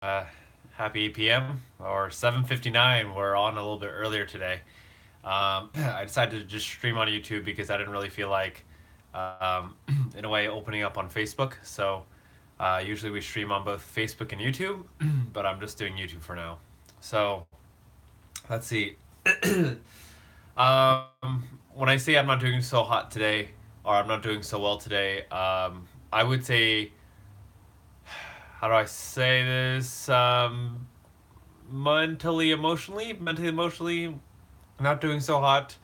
Uh, Happy PM or 7:59. We're on a little bit earlier today. I decided to just stream on YouTube because I didn't really feel like, um, in a way, opening up on Facebook. So usually we stream on both Facebook and YouTube, but I'm just doing YouTube for now. So let's see. When I say I'm not doing so hot today, or I'm not doing so well today, I would say, how do I say this? Mentally, emotionally, not doing so hot.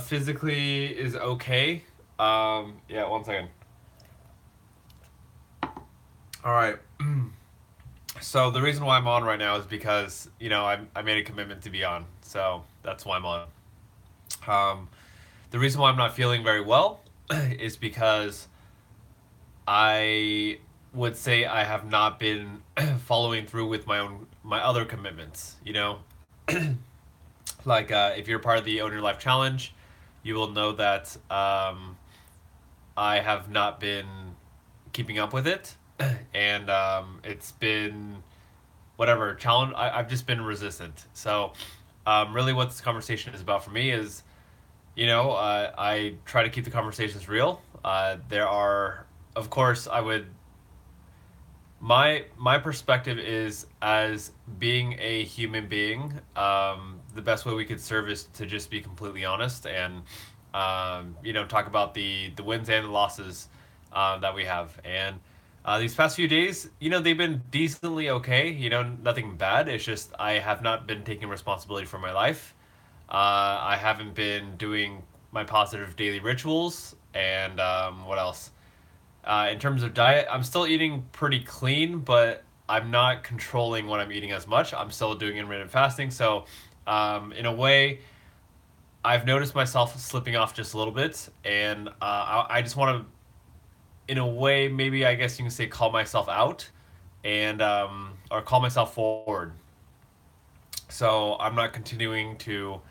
Physically is okay. Yeah, one second. All right. So the reason why I'm on right now is because I made a commitment to be on. So that's why I'm on. Um, the reason why I'm not feeling very well is because I would say I have not been following through with my other commitments. Like if you're part of the Own Your Life Challenge, you will know that I have not been keeping up with it, and it's been whatever challenge. I've just been resistant. So, really, what this conversation is about for me is, I try to keep the conversations real. There are, of course, I would. My perspective is as being a human being. The best way we could serve is to just be completely honest and talk about the wins and the losses that we have. And these past few days, they've been decently okay. Nothing bad. It's just I have not been taking responsibility for my life. I haven't been doing my positive daily rituals. And what else? In terms of diet, I'm still eating pretty clean, but I'm not controlling what I'm eating as much. I'm still doing intermittent fasting. So, in a way, I've noticed myself slipping off just a little bit. And I just want to, in a way, maybe I guess you can say, call myself out and or call myself forward. So I'm not continuing to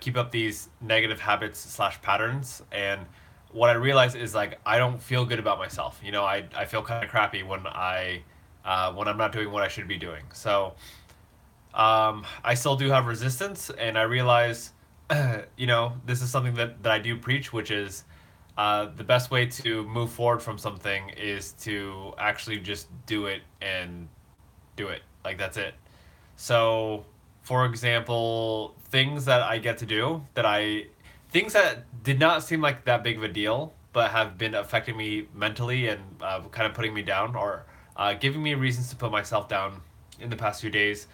keep up these negative habits slash patterns. And what I realize is like I don't feel good about myself. I feel kind of crappy when I'm not doing what I should be doing. So I still do have resistance, and I realize this is something that I do preach, which is the best way to move forward from something is to actually just do it and do it. Like that's it. So, for example, things that I get to do things that did not seem like that big of a deal, but have been affecting me mentally and kind of putting me down or giving me reasons to put myself down in the past few days.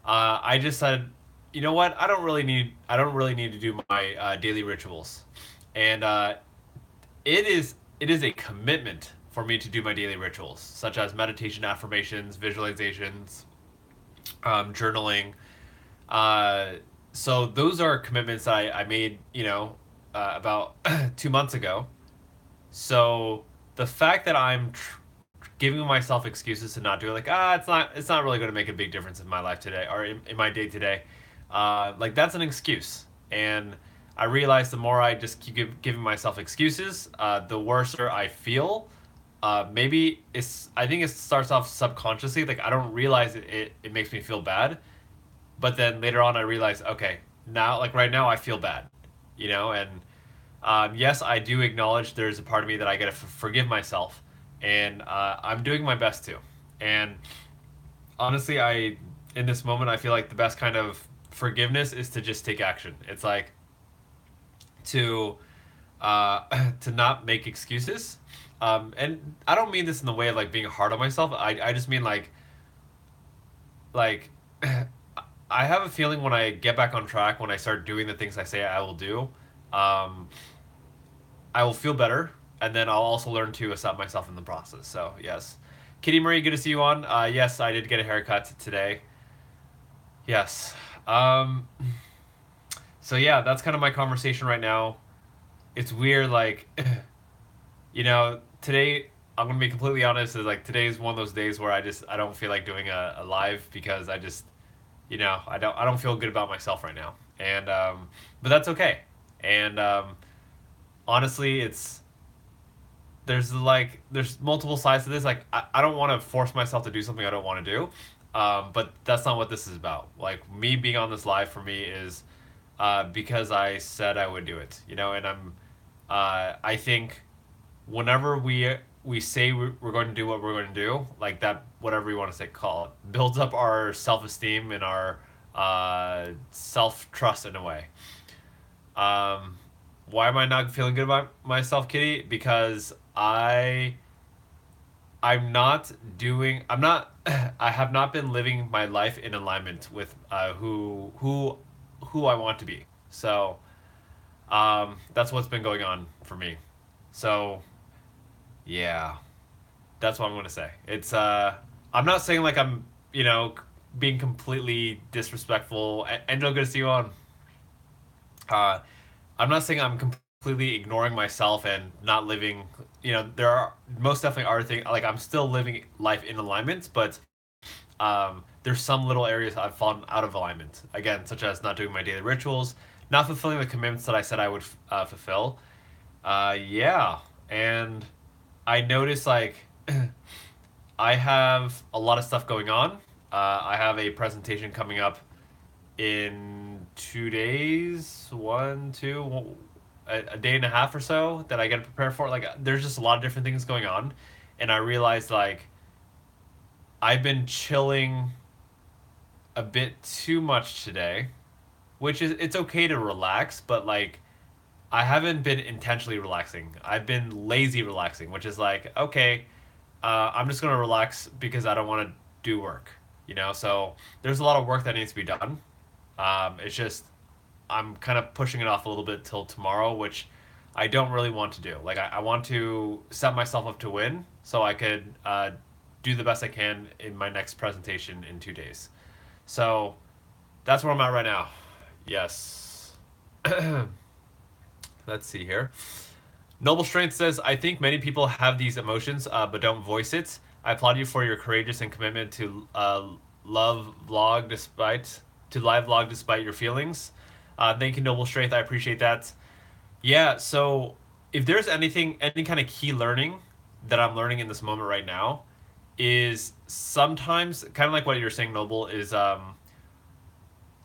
I just said, you know what? I don't really need to do my daily rituals, and it is a commitment for me to do my daily rituals, such as meditation, affirmations, visualizations, journaling. Uh, so those are commitments that I made, about 2 months ago. So the fact that giving myself excuses to not do it, like it's not really going to make a big difference in my life today or in my day today, like that's an excuse. And I realize the more I just keep giving myself excuses, the worse I feel. Maybe I think it starts off subconsciously, like I don't realize it makes me feel bad, but then later on I realize, okay, now like right now I feel bad, and yes, I do acknowledge there's a part of me that I gotta forgive myself, and I'm doing my best to. And honestly, in this moment I feel like the best kind of forgiveness is to just take action. It's like to to not make excuses. And I don't mean this in the way of like being hard on myself. I just mean like I have a feeling when I get back on track, when I start doing the things I say I will do, um, I will feel better, and then I'll also learn to accept myself in the process. So yes, Kitty Marie, good to see you on. Yes, I did get a haircut today. Yes. Um, so yeah, that's kind of my conversation right now. It's weird, like today I'm gonna be completely honest. Is like today is one of those days where I don't feel like doing a live because I don't feel good about myself right now, and but that's okay. And honestly, there's multiple sides to this. Like I don't want to force myself to do something I don't want to do. But that's not what this is about. Like me being on this live for me is because I said I would do it, and I think whenever we say we're going to do what we're going to do, like that, whatever you want to say, call it, builds up our self esteem and our self trust in a way. Um, why am I not feeling good about myself, Kitty? Because I'm not doing. I'm not. I have not been living my life in alignment with who I want to be. So that's what's been going on for me. So yeah, that's what I'm gonna say. It's I'm not saying like I'm being completely disrespectful. Angel, good to see you on. Uh, I'm not saying I'm completely ignoring myself and not living. There are most definitely are things like I'm still living life in alignment, but there's some little areas I've fallen out of alignment. Again, such as not doing my daily rituals, not fulfilling the commitments that I said I would fulfill. Yeah, and I noticed like I have a lot of stuff going on. I have a presentation coming up in 2 days, one, two, a day and a half or so that I got to prepare for. Like, there's just a lot of different things going on, and I realized like I've been chilling a bit too much today, which is it's okay to relax, but like I haven't been intentionally relaxing. I've been lazy relaxing, which is like okay, I'm just gonna relax because I don't want to do work. So there's a lot of work that needs to be done. It's just I'm kind of pushing it off a little bit till tomorrow, which I don't really want to do. Like I want to set myself up to win, so I could do the best I can in my next presentation in 2 days. So that's where I'm at right now. Yes. Let's see here. Noble Strength says, I think many people have these emotions but don't voice it. I applaud you for your courageous and commitment to love vlog despite to live vlog despite your feelings. Thank you, Noble Strength. I appreciate that. Yeah, so if there's anything, any kind of key learning that I'm learning in this moment right now, is sometimes kind of like what you're saying, Noble, is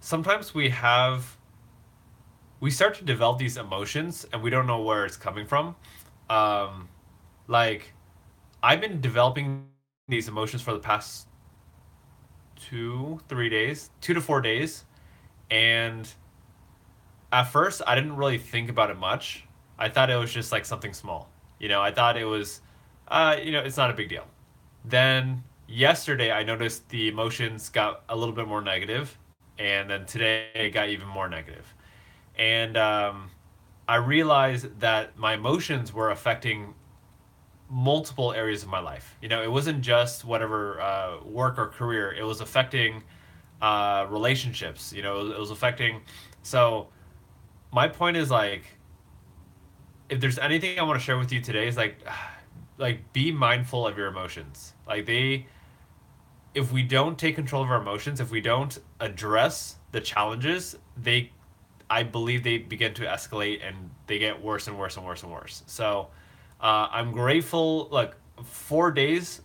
sometimes we start to develop these emotions and we don't know where it's coming from. Um, like I've been developing these emotions for the past 2, 3 days, 2 to 4 days, and at first I didn't really think about it much. I thought it was just like something small. I thought it was, it's not a big deal. Then yesterday I noticed the emotions got a little bit more negative, and then today it got even more negative. And I realized that my emotions were affecting multiple areas of my life. It wasn't just whatever work or career. It was affecting relationships. It was affecting. So my point is like, if there's anything I want to share with you today is like be mindful of your emotions. If we don't take control of our emotions, if we don't address the challenges, I believe they begin to escalate and they get worse and worse and worse and worse. So I'm grateful. Look, 4 days,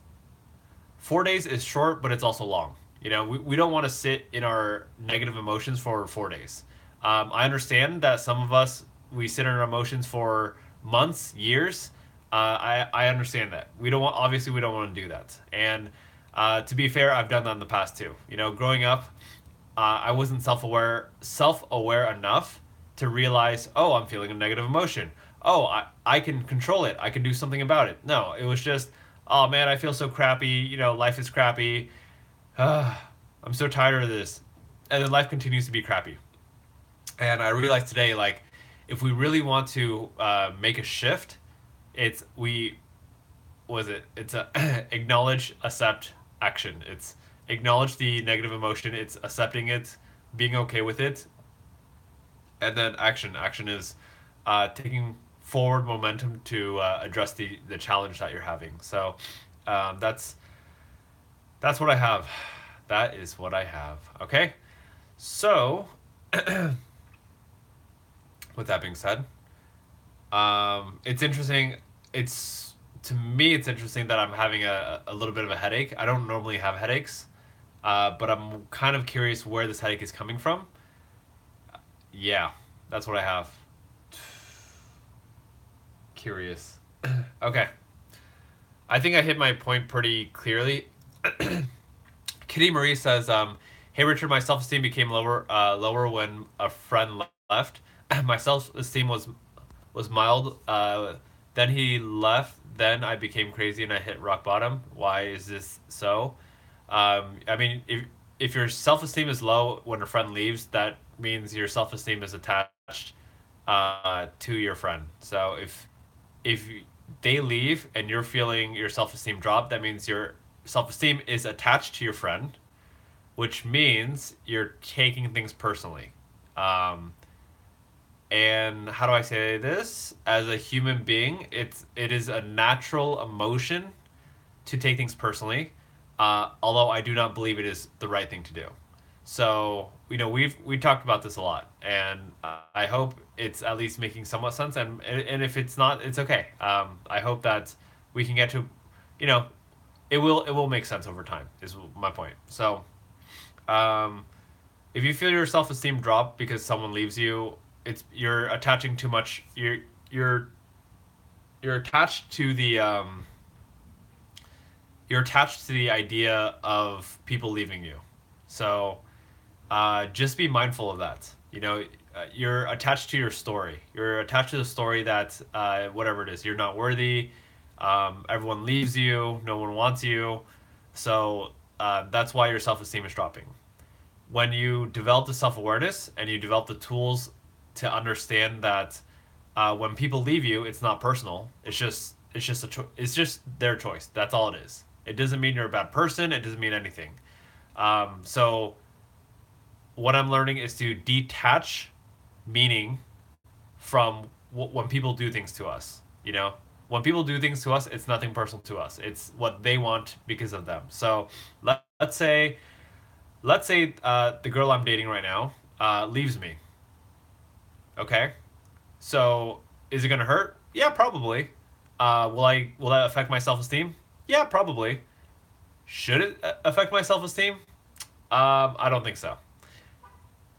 4 days is short, but it's also long. We don't want to sit in our negative emotions for 4 days. I understand that some of us, we sit in our emotions for months, years. I understand that. Obviously, we don't want to do that. And to be fair, I've done that in the past too. Growing up, I wasn't self-aware enough to realize, oh, I'm feeling a negative emotion. Oh, I can control it. I can do something about it. No, it was just, oh man, I feel so crappy. Life is crappy. I'm so tired of this. And then life continues to be crappy. And I realized today, like, if we really want to make a shift, it's we was it? It's a acknowledge, accept, action. It's acknowledge the negative emotion. It's accepting it, being okay with it, and then action. Action is taking forward momentum to address the challenge that you're having. So that's what I have. That is what I have. Okay. So with that being said, it's interesting. It's to me, it's interesting that I'm having a little bit of a headache. I don't normally have headaches, but I'm kind of curious where this headache is coming from. Yeah, that's what I have. Curious. Okay. I think I hit my point pretty clearly. Kitty Marie says, "Hey Richard, my self esteem became lower when a friend left. My self esteem was mild. Then he left. Then I became crazy and I hit rock bottom. Why is this so? I mean, if your self esteem is low when a friend leaves, that means your self esteem is attached to your friend. So if they leave and you're feeling your self esteem drop, that means your self esteem is attached to your friend, which means you're taking things personally. Um, and how do I say this? As a human being, it is a natural emotion to take things personally, although I do not believe it is the right thing to do. So we talked about this a lot, and I hope it's at least making somewhat sense. And if it's not, it's okay. I hope that we can get to, you know, it will make sense over time. Is my point. So um, if you feel your self esteem drop because someone leaves you, it's you're attaching too much. You're you're attached to the you're attached to the idea of people leaving you. So just be mindful of that. You're attached to your story. You're attached to the story that whatever it is, you're not worthy. Everyone leaves you. No one wants you. So that's why your self esteem is dropping. When you develop the self awareness and you develop the tools to understand that when people leave you, it's not personal. It's just their choice. That's all it is. It doesn't mean you're a bad person. It doesn't mean anything. So what I'm learning is to detach meaning from when people do things to us. When people do things to us, it's nothing personal to us. It's what they want because of them. So let's say the girl I'm dating right now leaves me. Okay, so is it gonna hurt? Yeah, probably. Will that affect my self esteem? Yeah, probably. Should it affect my self esteem? I don't think so.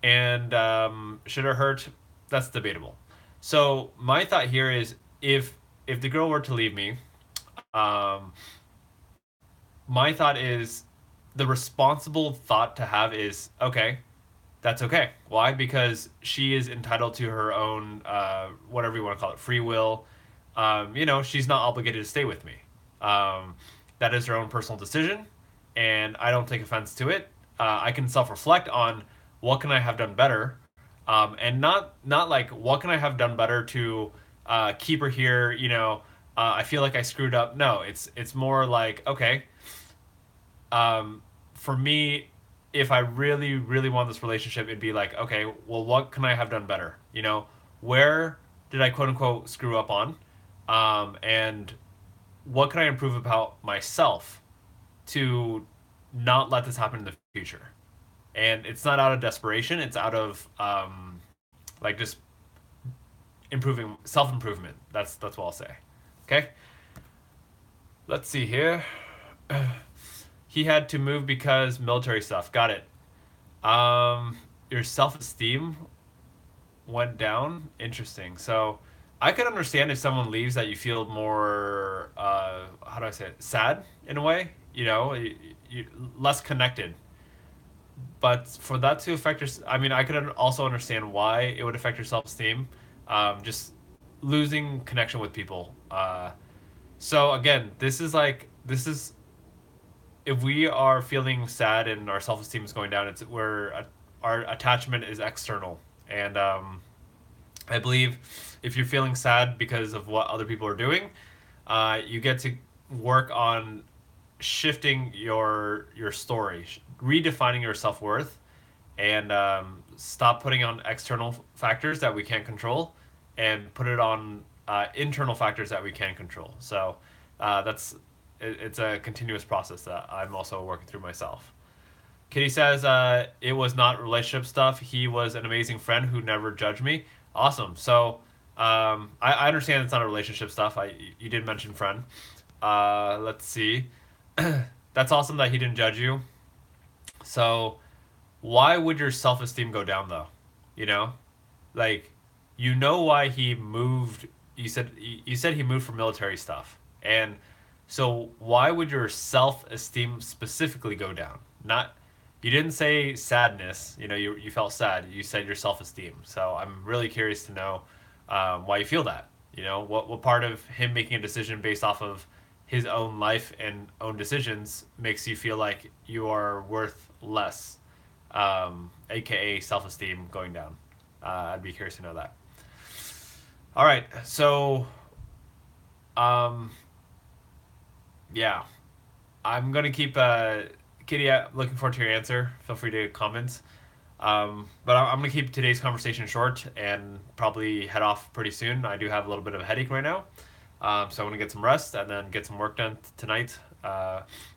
And should it hurt? That's debatable. So my thought here is if the girl were to leave me, um, my thought is the responsible thought to have is okay. That's okay. Why? Because she is entitled to her own whatever you want to call it, free will. She's not obligated to stay with me. Um, that is her own personal decision, and I don't take offense to it. I can self reflect on what can I have done better, and not like what can I have done better to keep her here. I feel like I screwed up. No, it's more like okay. For me, if I really really want this relationship, it'd be like okay, well, what can I have done better? Where did I quote unquote screw up on, and what can I improve about myself to not let this happen in the future? And it's not out of desperation; it's out of like just improving self improvement. That's what I'll say. Okay, let's see here. He had to move because military stuff. Got it. Your self esteem went down. Interesting. So I could understand if someone leaves that you feel more how do I say it? Sad in a way. You less connected. But for that to affect your, I mean, I could also understand why it would affect your self esteem. Just losing connection with people. So again, this is if we are feeling sad and our self esteem is going down, it's where our attachment is external. And I believe if you're feeling sad because of what other people are doing, you get to work on shifting your story, redefining your self worth, and stop putting on external factors that we can't control, and put it on internal factors that we can control. So it's a continuous process that I'm also working through myself. Kitty says it was not relationship stuff. He was an amazing friend who never judged me. Awesome. So I understand it's not a relationship stuff. You did mention friend. Let's see. That's awesome that he didn't judge you. So why would your self esteem go down though? You know, like you know why he moved. You said he moved for military stuff, and so why would your self esteem specifically go down? Not you didn't say sadness. You know, you felt sad. You said your self esteem. So I'm really curious to know why you feel that. You know, what part of him making a decision based off of his own life and own decisions makes you feel like you are worth less, aka self esteem going down. I'd be curious to know that. All right, so um, yeah, I'm gonna keep Kitty. Looking forward to your answer. Feel free to comment. But I'm gonna keep today's conversation short and probably head off pretty soon. I do have a little bit of a headache right now, so I want to get some rest and then get some work done tonight.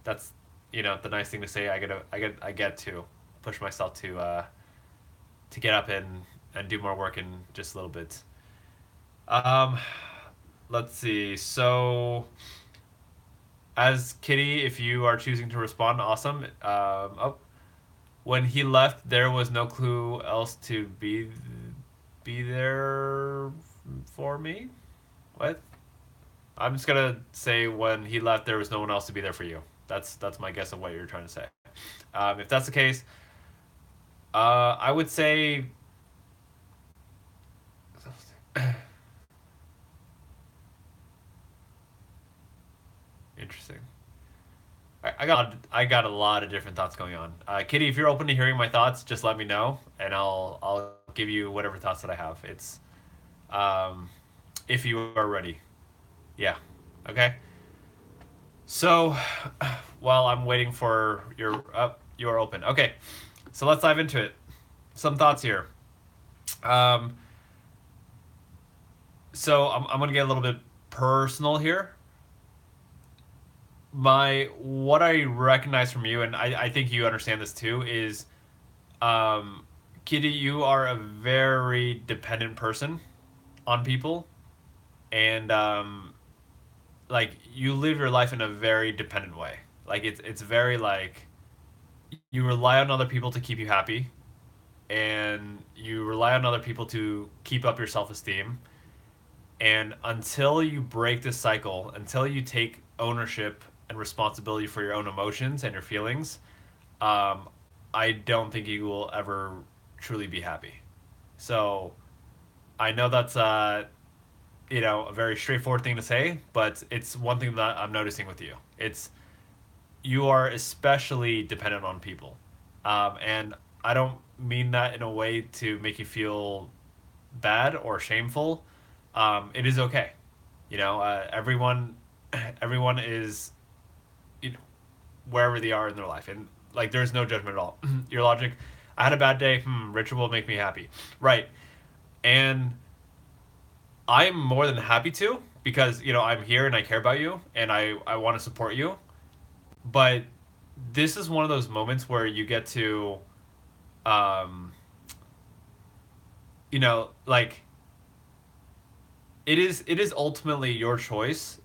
That's the nice thing to say. I get to push myself to get up and do more work in just a little bit. Um, let's see. So, as Kitty, if you are choosing to respond, awesome. Oh, when he left, there was no clue else to be there for me. What? I'm just gonna say when he left, there was no one else to be there for you. That's my guess of what you're trying to say. If that's the case, I would say interesting. I got a lot of different thoughts going on. Kitty, if you're open to hearing my thoughts, just let me know, and I'll give you whatever thoughts that I have. It's um, if you are ready. Yeah. Okay. So, while I'm waiting for your you're open. Okay. So let's dive into it. Some thoughts here. Um, so I'm gonna get a little bit personal here. My what I recognize from you, and I think you understand this too, is um, Kitty, you are a very dependent person on people, and like you live your life in a very dependent way. Like it's very like you rely on other people to keep you happy, and you rely on other people to keep up your self esteem. And until you break this cycle, until you take ownership and responsibility for your own emotions and your feelings, um, I don't think you will ever truly be happy. So I know that's a very straightforward thing to say, but it's one thing that I'm noticing with you. It's you are especially dependent on people, and I don't mean that in a way to make you feel bad or shameful. It is okay. Everyone, everyone is, you know, wherever they are in their life, and like there's no judgment at all. Your logic. I had a bad day. Ritual will make me happy. Right. And I'm more than happy to because I'm here and I care about you and I want to support you. But this is one of those moments where you get to, um, like it is ultimately your choice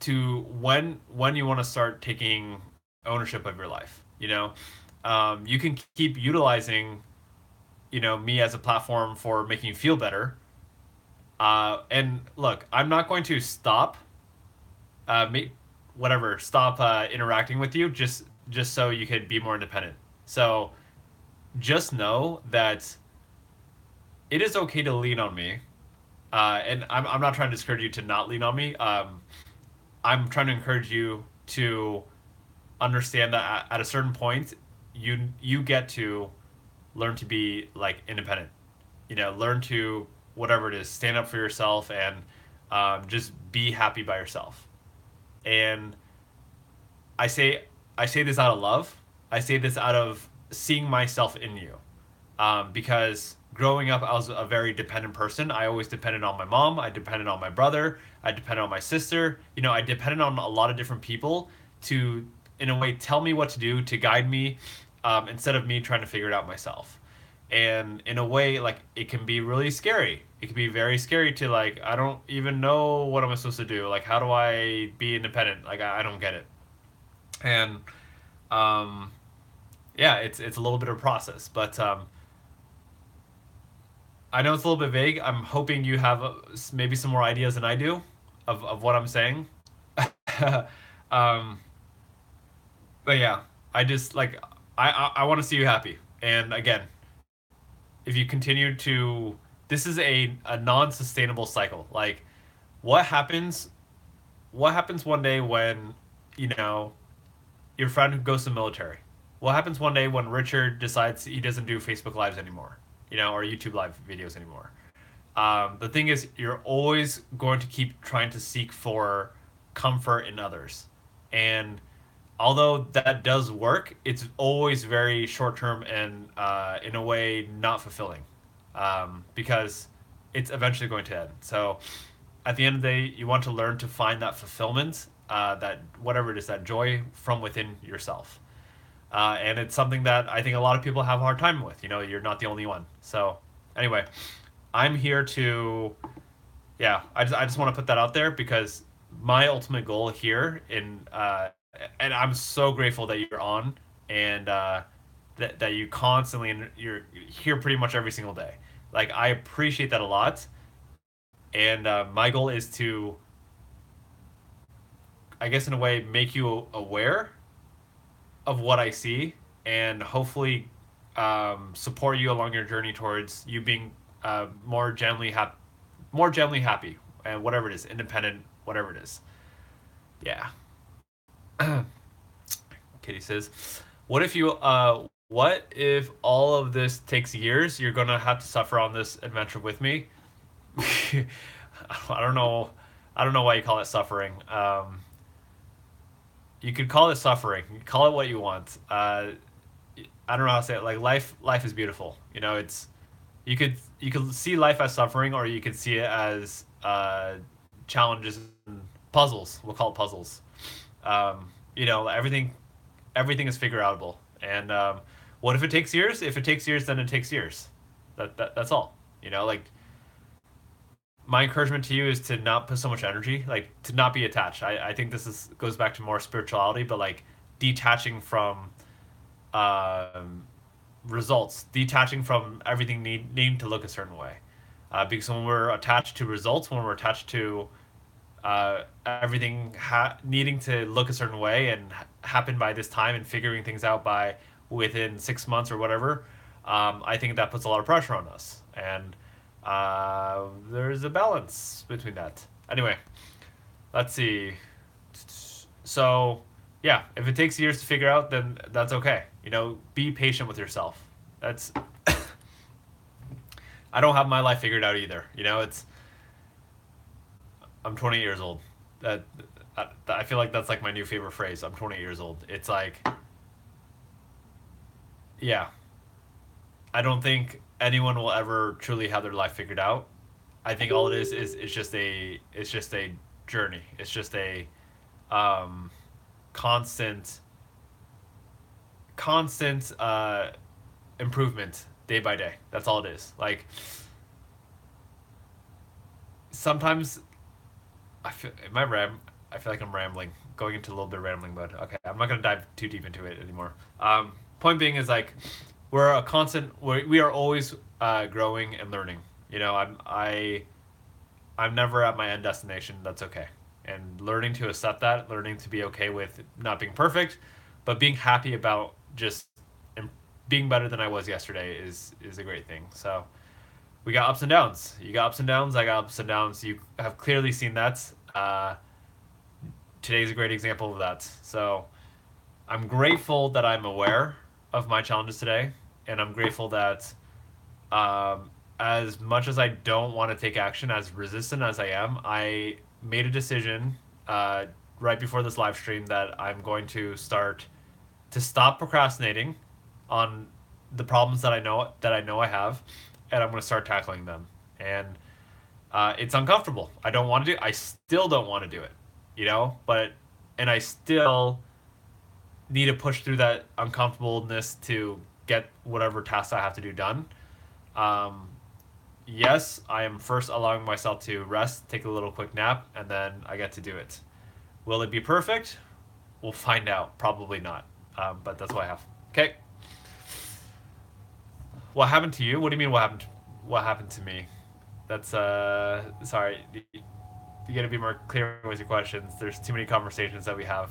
to when you want to start taking ownership of your life. You can keep utilizing me as a platform for making you feel better. And look, I'm not going to stop, me, whatever, stop interacting with you just so you could be more independent. So just know that it is okay to lean on me. And I'm not trying to discourage you to not lean on me. I'm trying to encourage you to understand that at a certain point, you get to learn to be like independent. Learn to whatever it is, stand up for yourself and just be happy by yourself. And I say I say this out of love. I say this out of seeing myself in you, because growing up, I was a very dependent person. I always depended on my mom. I depended on my brother. I depended on my sister. I depended on a lot of different people to, in a way, tell me what to do, to guide me, instead of me trying to figure it out myself. And in a way, like it can be really scary It can be very scary to like, I don't even know what I'm supposed to do. Like, how do I be independent? Like, I don't get it. And um, yeah, it's a little bit of a process, but I know it's a little bit vague. I'm hoping you have maybe some more ideas than I do of what I'm saying. um, but yeah, I just like I want to see you happy. And again, if you continue to, this is a non-sustainable cycle. Like, what happens what happens one day when, you know, your friend goes to the military? What happens one day when Richard decides he doesn't do Facebook Lives anymore, or YouTube Live videos anymore? The thing is, you're always going to keep trying to seek for comfort in others. And although that does work, it's always very short term and, in a way, not fulfilling, because it's eventually going to end. So at the end of the day, you want to learn to find that fulfillment, that whatever it is, that joy from within yourself. And it's something that I think a lot of people have a hard time with. You're not the only one. So anyway, I'm here to, yeah, I just want to put that out there because my ultimate goal here and I'm so grateful that you're on, and that you constantly, and you're here pretty much every single day. Like, I appreciate that a lot, and my goal is to, I guess in a way, make you aware of what I see, and hopefully support you along your journey towards you being more genuinely happy, and whatever it is, independent, whatever it is. Yeah. Kitty says, what if all of this takes years? You're gonna have to suffer on this adventure with me." I don't know. I don't know why you call it suffering. You could call it suffering. You call it what you want. I don't know how to say it. Like, life is beautiful. It's, you could see life as suffering, or you could see it as challenges and puzzles. We'll call it puzzles. Everything is figure outable. And what if it takes years? If it takes years, then it takes years. That's all. Like, my encouragement to you is to not put so much energy, like, to not be attached. I think this goes back to more spirituality, but like detaching from um, results, detaching from everything needing to look a certain way. Because when we're attached to results, when we're attached to everything needing to look a certain way and happen by this time, and figuring things out by within 6 months or whatever, I think that puts a lot of pressure on us. And there's a balance between that. Anyway, let's see. So, yeah, if it takes years to figure out, then that's okay. Be patient with yourself. That's I don't have my life figured out either. I'm 28 years old. That I feel like that's like my new favorite phrase. I'm 28 years old. It's like, yeah, I don't think anyone will ever truly have their life figured out. I think all it is it's just a journey. It's just a um, constant improvement day by day. That's all it is. Like, sometimes I feel like I'm rambling, going into a little bit of rambling mode. Okay, I'm not gonna dive too deep into it anymore. Point being is, like, we are always growing and learning. I'm never at my end destination. That's okay. And learning to accept that, learning to be okay with not being perfect, but being happy about just being better than I was yesterday is a great thing. So we got ups and downs. You got ups and downs. I got ups and downs. You have clearly seen that. Today's a great example of that. So I'm grateful that I'm aware of my challenges today, and I'm grateful that, as much as I don't want to take action, as resistant as I am, I made a decision right before this live stream that I'm going to stop procrastinating on the problems that I know I have, and I'm going to start tackling them. And it's uncomfortable. I don't want to do. I still don't want to do it, But and I still need to push through that uncomfortableness to get whatever tasks I have to do done. Um, yes, I am first allowing myself to rest, take a little quick nap, and then I get to do it. Will it be perfect? We'll find out. Probably not. But that's what I have. Okay. What happened to you? What do you mean? What happened to me? That's sorry. You gotta be more clear with your questions. There's too many conversations that we have.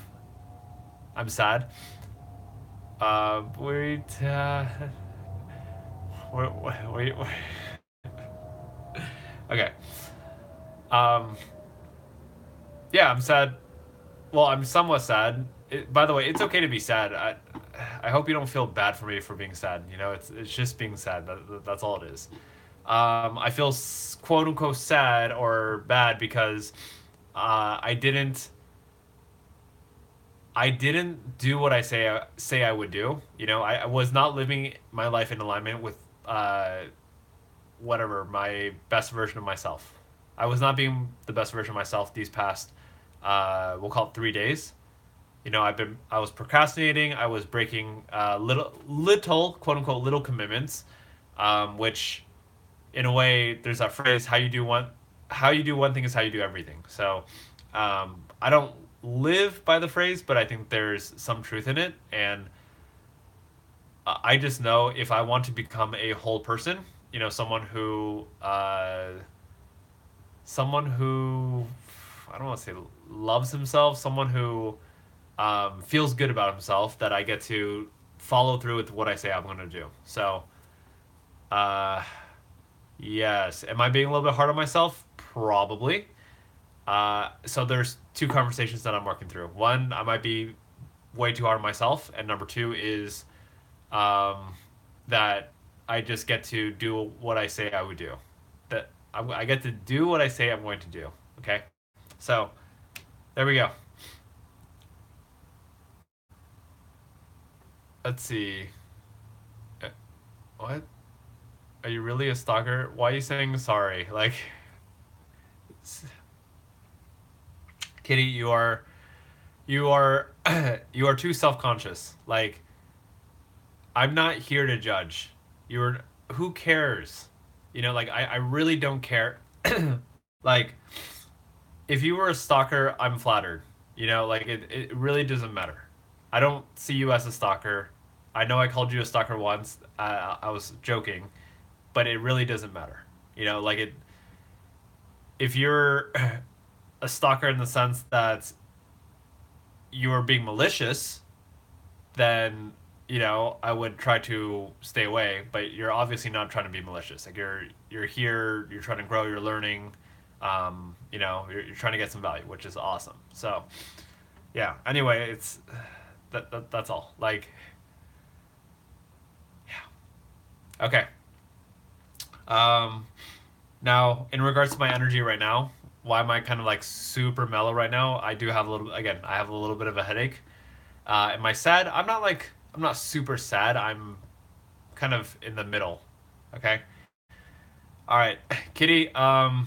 I'm sad. Wait. Wait. Okay. Um. Yeah, I'm sad. Well, I'm somewhat sad. By the way, it's okay to be sad. I hope you don't feel bad for me for being sad. You know, it's just being sad. That's all it is. I feel quote unquote sad or bad because I didn't do what I say I would do. You know, I was not living my life in alignment with whatever my best version of myself. I was not being the best version of myself these past we'll call it 3 days. You know, I was procrastinating. I was breaking little quote unquote little commitments, which in a way there's that phrase how you do one thing is how you do everything. So I don't live by the phrase, but I think there's some truth in it, and I just know if I want to become a whole person, you know, someone who I don't want to say loves himself, someone who feels good about himself, that I get to follow through with what I say I'm going to do. So, uh, yes. Am I being a little bit hard on myself? Probably. So there's two conversations that I'm working through. One, I might be way too hard on myself, and number two is um, that I just get to do what I say I would do. That I get to do what I say I'm going to do. Okay, so there we go. Let's see. Uh, What? Are you really a stalker? Why are you saying sorry? Like, Kitty, you are you are too self-conscious. Like, I'm not here to judge. You're who cares? You know, like I really don't care. Like, if you were a stalker, I'm flattered. You know, like it really doesn't matter. I don't see you as a stalker. I know I called you a stalker once. I was joking, but it really doesn't matter. You know, like it. If you're a stalker in the sense that you are being malicious, then you know I would try to stay away. But you're obviously not trying to be malicious. Like you're here. You're trying to grow. You're learning. You know, you're trying to get some value, which is awesome. So yeah. Anyway, it's that's all. Like yeah. Okay. Um, Now, in regards to my energy right now, why am I kind of like super mellow right now? I do have a little, again, I have a little bit of a headache. Am I sad? I'm not super sad. I'm kind of in the middle. Okay. All right, Kitty. I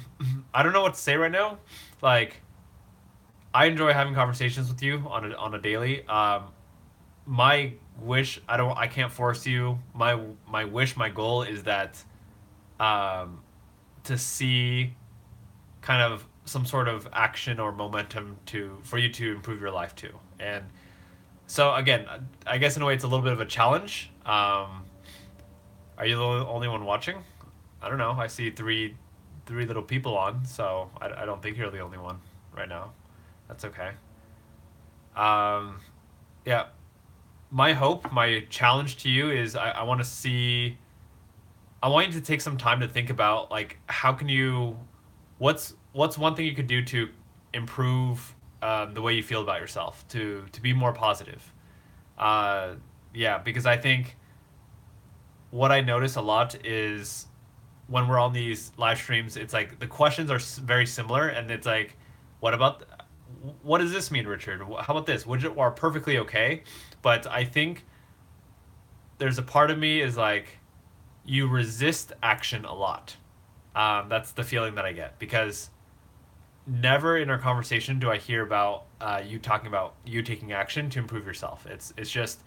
don't know what to say right now. Like, I enjoy having conversations with you on a daily. My wish, I can't force you. My wish, my goal is that um, to see kind of some sort of action or momentum to for you to improve your life too. And so again, I guess in a way it's a little bit of a challenge. Are you the only one watching? I don't know. I see three little people on, so I don't think you're the only one right now. That's okay. Um, yeah, my hope, my challenge to you is I want to see. I want you to take some time to think about like how can you, what's one thing you could do to improve the way you feel about yourself to be more positive. Uh, yeah, because I think what I notice a lot is when we're on these live streams, it's like the questions are very similar, and it's like, what about, what does this mean, Richard? How about this? Which are perfectly okay, but I think there's a part of me is like, you resist action a lot. That's the feeling that I get because never in our conversation do I hear about you talking about you taking action to improve yourself. It's just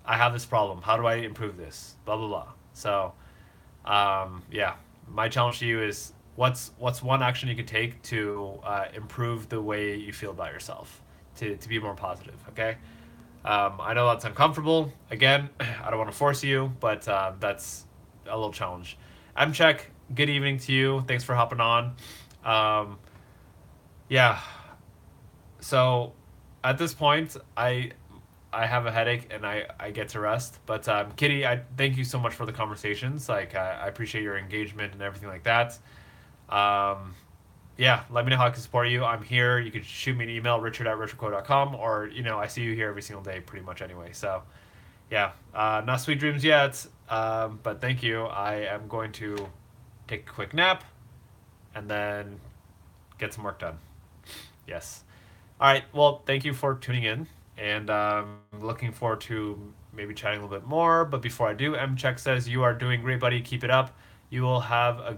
I have this problem. How do I improve this? Blah blah blah. So yeah, my challenge to you is what's one action you could take to improve the way you feel about yourself, to be more positive. Okay. I know that's uncomfortable. Again, I don't want to force you, but that's a little challenge. Check. Good evening to you. Thanks for hopping on. Um, yeah. So at this point, I have a headache and I get to rest. But Kitty, I thank you so much for the conversations. Like I appreciate your engagement and everything like that. Um, yeah, let me know how I can support you. I'm here. You can shoot me an email, richard@richardquo.com, or I see you here every single day, pretty much anyway. So yeah, not sweet dreams yet, but thank you. I am going to take a quick nap and then get some work done. Yes. All right. Well, thank you for tuning in, and looking forward to maybe chatting a little bit more. But before I do, Check says you are doing great, buddy. Keep it up. You will have a